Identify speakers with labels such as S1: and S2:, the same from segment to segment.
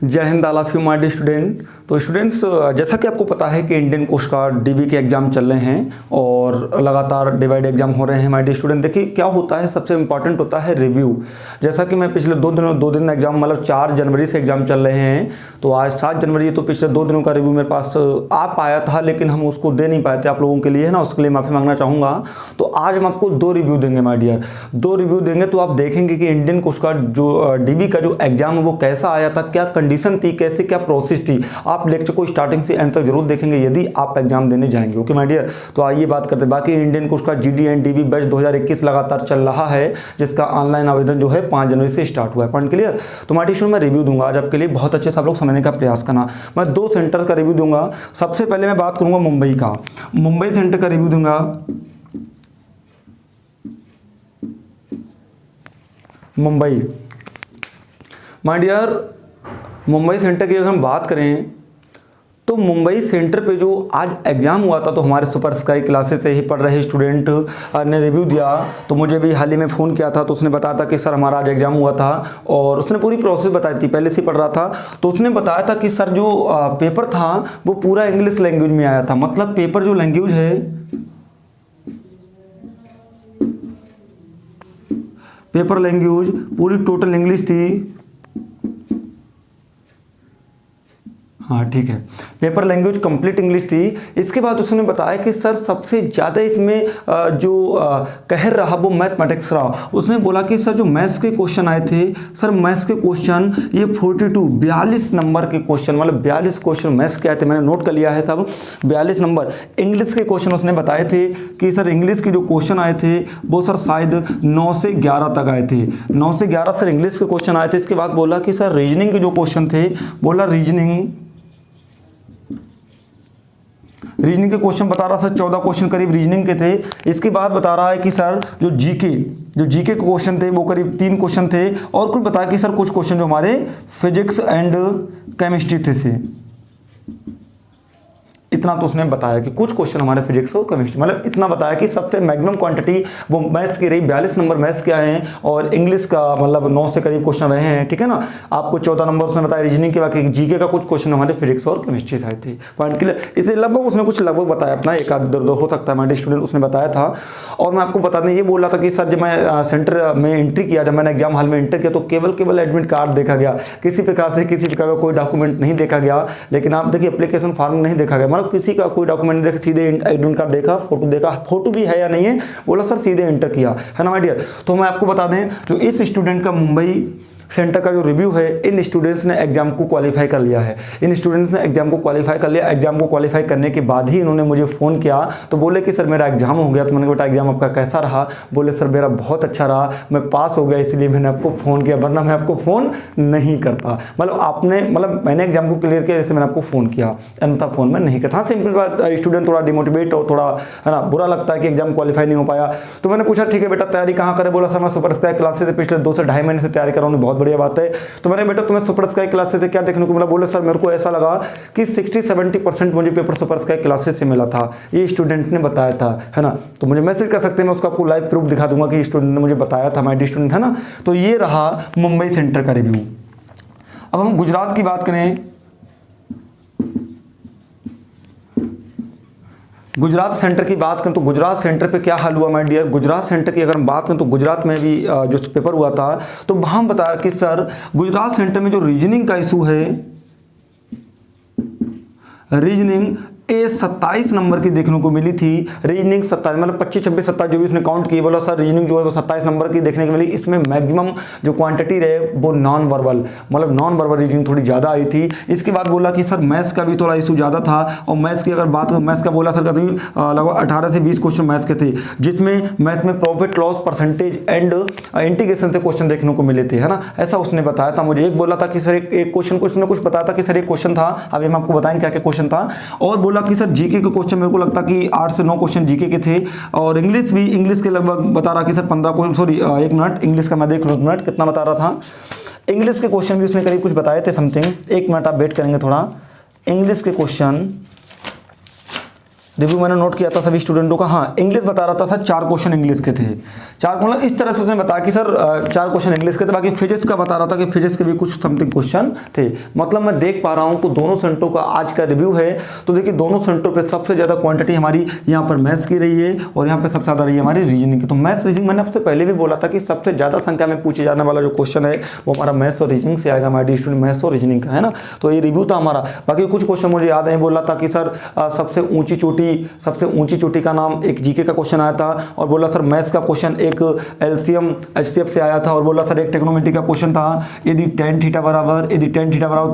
S1: जय हिंद all of you my dear student. तो स्टूडेंट्स, जैसा कि आपको पता है कि इंडियन कोस्ट गार्ड डीबी के एग्जाम चल रहे हैं और लगातार डिवाइड एग्जाम हो रहे हैं माय डियर स्टूडेंट। देखिए क्या होता है, सबसे इंपॉर्टेंट होता है रिव्यू। जैसा कि मैं पिछले दो दिन एग्जाम, मतलब 4 जनवरी से एग्जाम चल रहे हैं, तो आज 7 जनवरी, तो पिछले 2 दिनों का रिव्यू मेरे पास आ पाया था, लेकिन हम उसको दे नहीं पाए थे आप लोगों के लिए, है ना। उसके लिए माफ़ी मांगना चाहूँगा। तो आज हम आपको 2 रिव्यू देंगे माय डियर, 2 रिव्यू देंगे। तो आप देखेंगे कि इंडियन कोस्ट गार्ड जो डीबी का जो एग्जाम है वो कैसा आया था, क्या कंडीशन थी, कैसे क्या प्रोसेस थी। आप लेक्चर को स्टार्टिंग से एंड तक जरूर देखेंगे यदि आप एग्जाम देने जाएंगे। ओके माय डियर, तो आइए बात करते हैं। बाकी Indian coast guard GD and DB batch 2021 लगातार चल रहा है, जिसका ऑनलाइन आवेदन जो है 5 जनवरी से स्टार्ट हुआ है। Point clear. तो माय डियर, मैं रिव्यू दूंगा आज आपके लिए, बहुत अच्छे से आप लोग समझने का प्रयास करना। मैं 2 सेंटर का रिव्यू दूंगा। सबसे पहले मैं बात करूंगा मुंबई का, मुंबई सेंटर का रिव्यू दूंगा। Mumbai my dear, Mumbai centre की अगर हम बात करें तो मुंबई सेंटर पे जो आज एग्जाम हुआ था, तो हमारे सुपर स्काई क्लासेस से ही पढ़ रहे स्टूडेंट ने रिव्यू दिया। तो मुझे भी हाल ही में फ़ोन किया था, तो उसने बताया था कि सर हमारा आज एग्जाम हुआ था, और उसने पूरी प्रोसेस बताई थी, पहले से पढ़ रहा था। तो उसने बताया था कि सर जो पेपर था वो पूरा इंग्लिश लैंग्वेज में आया था। मतलब पेपर जो लैंग्वेज है, पेपर लैंग्वेज पूरी टोटल इंग्लिश थी। हाँ ठीक है, पेपर लैंग्वेज कंप्लीट इंग्लिश थी। इसके बाद उसने बताया कि सर सबसे ज़्यादा इसमें जो कहर रहा वो मैथमेटिक्स रहा। उसने बोला कि सर जो मैथ्स के क्वेश्चन आए थे, सर मैथ्स के क्वेश्चन ये 42 नंबर के क्वेश्चन, मतलब 42 क्वेश्चन मैथ्स के आए थे। मैंने नोट कर लिया है सब, 42 नंबर। इंग्लिश के क्वेश्चन उसने बताए थे कि सर इंग्लिश के जो क्वेश्चन आए थे वो सर शायद 9 से 11 तक आए थे। 9 से 11 सर इंग्लिश के क्वेश्चन आए थे। इसके बाद बोला कि सर रीजनिंग के जो क्वेश्चन थे, बोला रीजनिंग के क्वेश्चन बता रहा सर 14 क्वेश्चन करीब रीजनिंग के थे। इसके बाद बता रहा है कि सर जो जीके के क्वेश्चन थे वो करीब 3 क्वेश्चन थे, और कुछ बताया कि सर कुछ क्वेश्चन जो हमारे फिजिक्स एंड केमिस्ट्री थे। इतना तो उसने बताया कि कुछ क्वेश्चन हमारे फिजिक्स और केमिस्ट्री, मतलब इतना बताया कि सबसे मैक्सिमम क्वांटिटी वो मैथ्स की रही, 42 नंबर मैथ्स के आए हैं, और इंग्लिश का मतलब 9 से करीब क्वेश्चन रहे हैं। ठीक है ना। आपको 14 नंबर उसने बताया रीजनिंग के, बाकी जीके का कुछ क्वेश्चन हमारे फिजिक्स और केमिस्ट्री से आए थे। Point clear. इसे लगभग उसने कुछ बताया अपना, एक आध दो हो सकता है हमारे स्टूडेंट, उसने बताया था। और मैं आपको बता दें, ये बोल रहा था कि सर जब मैं सेंटर में एंट्री किया, जब मैंने एग्जाम हॉल में एंटर किया, तो केवल एडमिट कार्ड देखा गया, किसी प्रकार से किसी प्रकार का कोई डॉक्यूमेंट नहीं देखा गया। लेकिन आप देखिए एप्लीकेशन फॉर्म नहीं देखा गया, मतलब किसी का कोई डॉक्यूमेंट देखा, सीधे एडमिट कार्ड देखा, फोटो देखा, फोटो भी है या नहीं है, बोला सर सीधे एंटर किया, है ना माय डियर। तो मैं आपको बता दें, जो इस स्टूडेंट का मुंबई सेंटर का जो रिव्यू है, इन स्टूडेंट्स ने एग्जाम को क्वालिफाई कर लिया है। इन स्टूडेंट्स ने एग्जाम को क्वालिफाई कर लिया। एग्जाम को क्वालिफाई करने के बाद ही इन्होंने मुझे फ़ोन किया, तो बोले कि सर मेरा एग्जाम हो गया। तो मैंने कहा बेटा एग्जाम आपका कैसा रहा? बोले सर मेरा बहुत अच्छा रहा, मैं पास हो गया, इसलिए मैंने आपको फ़ोन किया, वरना मैं आपको फ़ोन नहीं करता। मतलब मैंने एग्जाम को क्लियर किया, जैसे मैंने आपको फ़ोन किया, अन्यथा फ़ोन में नहीं करता। हाँ सिंपल बात, स्टूडेंट थोड़ा डिमोटिवेट और थोड़ा है ना बुरा लगता है कि एग्जाम क्वालिफाई नहीं हो पाया। तो मैंने पूछा ठीक है बेटा तैयारी कहाँ करे? बोला सर मैं सुपर स्काई क्लासेस से पिछले 2 से ढाई महीने से तैयारी कर रहा हूँ। बहुत बढ़िया बात है। तो मैंने बेटा तुम्हें सुपर स्काई क्लासेस से क्या देखने को मिला? बोले सर मेरे को ऐसा लगा कि 60-70% मुझे पेपर सुपर स्काई क्लासेस से मिला था। ये स्टूडेंट ने बताया था, है ना। तो मुझे मैसेज कर सकते हैं, मैं उसको आपको लाइव प्रूफ दिखा दूंगा कि स्टूडेंट ने मुझे बताया था, माय डियर स्टूडेंट, है ना। तो ये रहा मुंबई सेंटर का रिव्यू। अब हम गुजरात की बात करें, गुजरात सेंटर की बात करें तो गुजरात सेंटर पे क्या हाल हुआ माय डियर। गुजरात सेंटर की अगर हम बात करें तो गुजरात में भी जो पेपर हुआ था, तो वहाँ बताया कि सर गुजरात सेंटर में जो रीजनिंग का इशू है, रीजनिंग 27 नंबर की देखने को मिली थी। रीजनिंग 27, मतलब 25, 26, 27 जो भी उसने काउंट की, बोला सर रीजनिंग जो है वो 27 नंबर की देखने को मिली। इसमें मैक्सिमम जो क्वांटिटी रहे वो नॉन वर्बल, मतलब नॉन वर्बल रीजनिंग थोड़ी ज़्यादा आई थी। इसके बाद बोला कि सर मैथ्स का भी थोड़ा इशू ज़्यादा था। और मैथ्स की अगर बात करें, मैथ्स का बोला सर लगभग 18 से 20 क्वेश्चन मैथ्स के थे, जिसमें मैथ में profit loss percentage and integration से क्वेश्चन देखने को मिले थे, है ना। ऐसा उसने बताया था मुझे। एक बोला था कि सर एक क्वेश्चन को उसने कुछ बताया था कि सर एक क्वेश्चन था, अभी हम आपको बताएं क्या क्या क्वेश्चन था। और बोला कि सर जीके के क्वेश्चन मेरे को लगता कि 8 से 9 क्वेश्चन जीके के थे। और इंग्लिश के लगभग बता रहा कि sir 15 question, sorry 1 minute, English का मैं देख लूँ, 1 मिनट कितना बता रहा था। इंग्लिश के क्वेश्चन भी उसने करीब कुछ बताए थे समथिंग। 1 मिनट आप वेट करेंगे थोड़ा। इंग्लिश के क्वेश्चन रिव्यू मैंने नोट किया था सभी स्टूडेंटों का। हाँ, इंग्लिश बता रहा था सर 4 क्वेश्चन इंग्लिश के थे, 4 मतलब इस तरह से उसने बताया कि सर 4 क्वेश्चन इंग्लिश के थे। बाकी फिजिक्स का बता रहा था कि फिजिक्स के भी कुछ समथिंग क्वेश्चन थे। मतलब मैं देख पा रहा हूँ कि दोनों सेंटरों का आज का रिव्यू है। तो देखिए दोनों सेंटरों पर सबसे ज़्यादा क्वांटिटी हमारी यहाँ पर मैथ्स की रही है और यहाँ पर सबसे ज़्यादा रही है हमारी रीजनिंग की। तो मैथ्स रीजनिंग मैंने आपसे पहले भी बोला था कि सबसे ज़्यादा संख्या में पूछे जाने वाला जो क्वेश्चन है वो हमारा मैथ्स और रीजनिंग से आएगा, हमारे स्टूडेंट मैथ्स और रीजनिंग का, है ना। तो ये रिव्यू था हमारा। बाकी कुछ क्वेश्चन मुझे याद है, बोला था कि सर सबसे ऊंची चोटी का नाम, एक जीके का क्वेश्चन आया था। और बोला सर मैथ्स का क्वेश्चन एक एलसीएम एचसीएफ से आया था। और बोला सर एक ट्रिग्नोमेट्री का क्वेश्चन था, यदि tan थीटा बराबर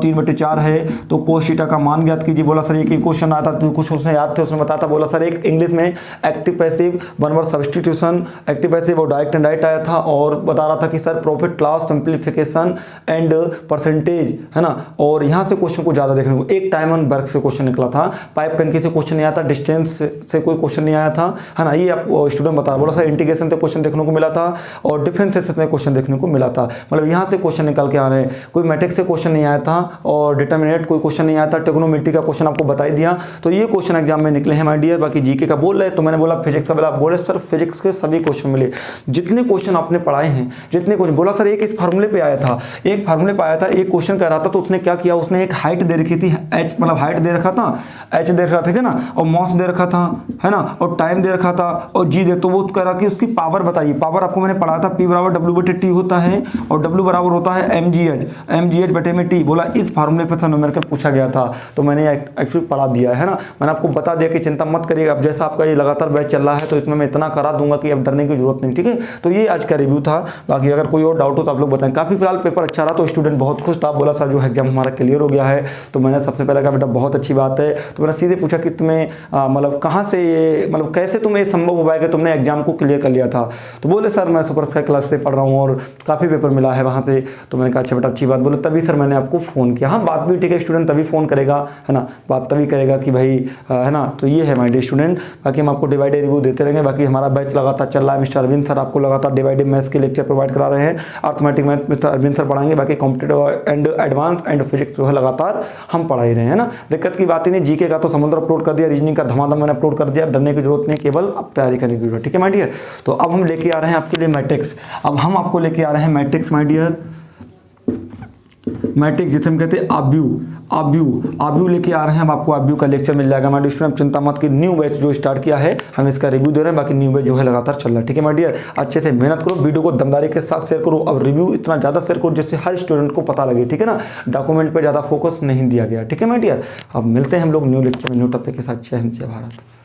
S1: 3/4 है तो cos थीटा का मान ज्ञात कीजिए। बोला सर एक क्वेश्चन आया था, तो कुछ उसने याद थे, उसने बताया था। बोला सर एक इंग्लिश में active passive, one word substitution, active passive और डायरेक्ट एंड राइट आया था। और बता रहा था कि sir profit class simplification and percentage, है ना। और यहाँ से क्वेश्चन को ज़्यादा देखने को, एक टाइम एंड वर्क से क्वेश्चन निकला था, पाइप टंकी से क्वेश्चन नहीं आया था, डिस्टेंस से कोई क्वेश्चन नहीं आया था, है ना। ये आप स्टूडेंट बता रहा। बोला सर इंटीग्रेशन से क्वेश्चन देखने को मिला था और डिफरेंशिएशन से क्वेश्चन देखने को मिला था। मतलब यहाँ से क्वेश्चन निकल के आ रहे हैं। कोई मैट्रिक्स से क्वेश्चन नहीं आया था और डिटरमिनेंट कोई क्वेश्चन नहीं आया था। ट्रिग्नोमेट्री का क्वेश्चन आपको बता ही दिया। तो ये क्वेश्चन एग्जाम में निकले हैं माय डियर। बाकी जीके का बोल रहे तो मैंने बोला फिजिक्स का बोला, बोले सर फिजिक्स के सभी क्वेश्चन मिले, जितने क्वेश्चन आपने पढ़ाए हैं, जितने क्वेश्चन। बोला सर एक इस फार्मूले पे आया था, एक फार्मूले पे आया था, एक क्वेश्चन कर रहा था। तो उसने क्या किया, उसने एक हाइट दे रखी थी, एच मतलब हाइट दे रखा था, एच दे रखा था, ठीक है ना, और मॉस दे रखा था, है ना, और टाइम दे रखा था और जी दे। तो वो कह रहा कि उसकी पावर बताइए। पावर आपको मैंने पढ़ाया था, P बराबर W/T होता है और W बराबर होता है mgh बटे में T। बोला इस फार्मूले पर न्यूमेरिकल पूछा गया था, तो मैंने एक्चुअली पढ़ा दिया है ना। मैंने आपको बता दिया कि चिंता मत करिएगा। अब जैसा आपका ये लगातार बैच चल रहा है तो इसमें मैं इतना करा दूंगा कि अब डरने की जरूरत नहीं, ठीक है। तो ये आज का रिव्यू था। बाकी अगर कोई और डाउट हो तो आप लोग बताएं। काफी फिलहाल पेपर अच्छा रहा तो स्टूडेंट बहुत खुश था। बोला सर जो एग्जाम हमारा क्लियर हो गया है। तो मैंने सबसे पहले कहा बेटा बहुत अच्छी बात है। तो मैंने सीधे पूछा कि तुम्हें मतलब कहाँ से ये मतलब कैसे तुम्हें संभव हो पाएगा, तुमने एग्जाम को क्लियर कर लिया था। तो बोले सर मैं सुपर स्काई क्लास से पढ़ रहा हूँ और काफ़ी पेपर मिला है वहाँ से। तो मैंने कहा अच्छा बेटा अच्छी बात। बोले तभी सर मैंने आपको फ़ोन किया। हाँ बात भी ठीक है, स्टूडेंट तभी फ़ोन करेगा, है ना, बात तभी करेगा कि भाई है ना। तो ये है माय डियर स्टूडेंट। बाकी हम आपको डे बाय डे रिव्यू देते रहेंगे। बाकी हमारा बैच लगातार चल रहा है। मिस्टर अरविंद सर आपको लगातार डे बाय डे मैथ्स के लेक्चर प्रोवाइड करा रहे हैं। Arithmetic math mister Arvind sir पढ़ाएंगे। बाकी competitive and advance and physics जो है लगातार हम पढ़ा ही रहे हैं ना। दिक्कत की बात ही नहीं। जीके का तो समुद्र अपलोड कर दिया, रीजनिंग का धमाधम मैंने अपलोड कर दिया। डरने की जरूरत नहीं, केवल अब तैयारी करने की जरूरत, ठीक है माय डियर। तो अब हम लेके आ रहे हैं आपके लिए मैट्रिक्स। अब हम आपको लेके आ रहे हैं मैट्रिक्स माय डियर। मैट्रिक्स जिसे हम कहते हैं आब्यू लेके आ रहे हैं। हम आपको आब्यू का लेक्चर मिल जाएगा माय डियर स्टूडेंट। चिंता मत कि न्यू बैच जो स्टार्ट किया है हम इसका रिव्यू दे रहे हैं। बाकी न्यू बैच जो है लगातार चल रहा है, ठीक है माय डियर। अच्छे से मेहनत करो, वीडियो को दमदारी के साथ शेयर करो। अब रिव्यू इतना ज़्यादा शेयर करो जिससे हर स्टूडेंट को पता लगे, ठीक है ना। डॉक्यूमेंट पर ज़्यादा फोकस नहीं दिया गया, ठीक है माय डियर। अब मिलते हैं हम लोग न्यू लेक्चर में न्यू टॉपिक के साथ। जय हिंद जय भारत।